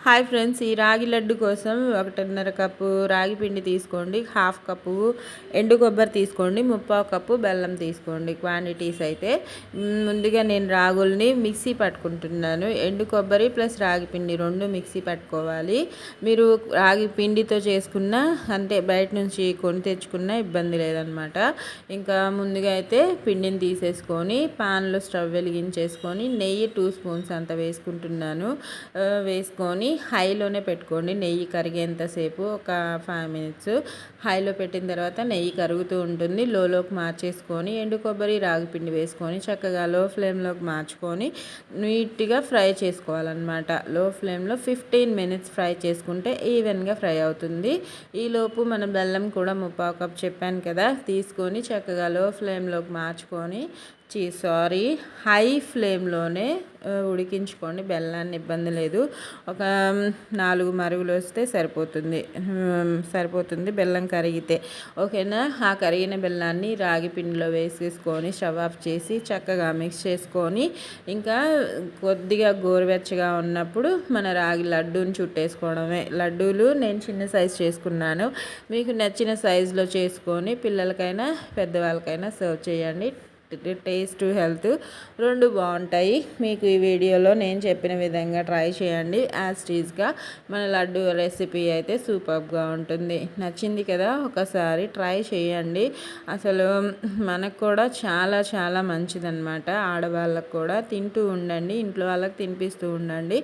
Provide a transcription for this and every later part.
Hi friends, ఈ రాగి లడ్డు కోసం 1.5 కప్పు రాగి పిండి తీసుకోండి, హాఫ్ కప్పు ఎండు కొబ్బరి తీసుకోండి, 3/4 కప్పు బెల్లం తీసుకోండి. క్వాంటిటీస్ అయితే ముందుగా నేను రాగుల్ని మిక్సీ పట్టుకుంటున్నాను. ఎండు కొబ్బరి ప్లస్ రాగి పిండి రెండు మిక్సీ పట్టుకోవాలి. మీరు రాగి పిండితో చేసుకున్న అంటే బయట నుంచి కొని తెచ్చుకున్న ఇబ్బంది లేదనమాట. ఇంకా ముందుగా అయితే పిండిని తీసేసుకొని పాన్లో స్టవ్ వెలిగించేసుకొని నెయ్యి 2 స్పూన్స్ అంత వేసుకుంటున్నాను. వేసుకొని హైలోనే పెట్టుకోండి. నెయ్యి కరిగేంతసేపు ఒక 5 మినిట్స్ హైలో పెట్టిన తర్వాత నెయ్యి కరుగుతూ ఉంటుంది. లోలోకి మార్చేసుకొని ఎండు కొబ్బరి రాగి పిండి వేసుకొని చక్కగా లో ఫ్లేమ్లోకి మార్చుకొని నీట్గా ఫ్రై చేసుకోవాలన్నమాట. లో ఫ్లేమ్లో 15 మినిట్స్ ఫ్రై చేసుకుంటే ఈవెన్గా ఫ్రై అవుతుంది. ఈలోపు మనం బెల్లం కూడా 3/4 కప్ చెప్పాను కదా, తీసుకొని చక్కగా లో ఫ్లేమ్లోకి మార్చుకొని హై ఫ్లేమ్లోనే ఉడికించుకోండి. బెల్లాన్ని ఇబ్బంది లేదు. ఒక 4 మరుగులు వస్తే సరిపోతుంది బెల్లం కరిగితే. ఓకేనా? ఆ కరిగిన బెల్లాన్ని రాగి పిండిలో వేసేసుకొని స్టవ్ ఆఫ్ చేసి చక్కగా మిక్స్ చేసుకొని ఇంకా కొద్దిగా గోరువెచ్చగా ఉన్నప్పుడు మన రాగి లడ్డూని చుట్టేసుకోవడమే. లడ్డూలు నేను చిన్న సైజు చేసుకున్నాను. మీకు నచ్చిన సైజులో చేసుకొని పిల్లలకైనా పెద్దవాళ్ళకైనా సర్వ్ చేయండి. టేస్ట్ హెల్త్ రెండు బాగుంటాయి. మీకు ఈ వీడియోలో నేను చెప్పిన విధంగా ట్రై చేయండి. యాజ్ టీజ్గా మన లడ్డు రెసిపీ అయితే సూపర్గా ఉంటుంది. నచ్చింది కదా, ఒకసారి ట్రై చేయండి. అసలు మనకు కూడా చాలా చాలా మంచిదన్నమాట. ఆడవాళ్ళకు కూడా తింటూ ఉండండి, ఇంట్లో వాళ్ళకి తినిపిస్తూ ఉండండి.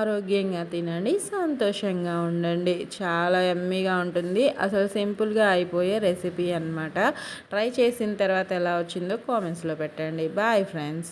ఆరోగ్యంగా తినండి, సంతోషంగా ఉండండి. చాలా యమ్మీగా ఉంటుంది. అసలు సింపుల్గా అయిపోయే రెసిపీ అన్నమాట. ట్రై చేసిన తర్వాత ఎలా వచ్చిందో కామెంట్స్లో పెట్టండి. Bye friends.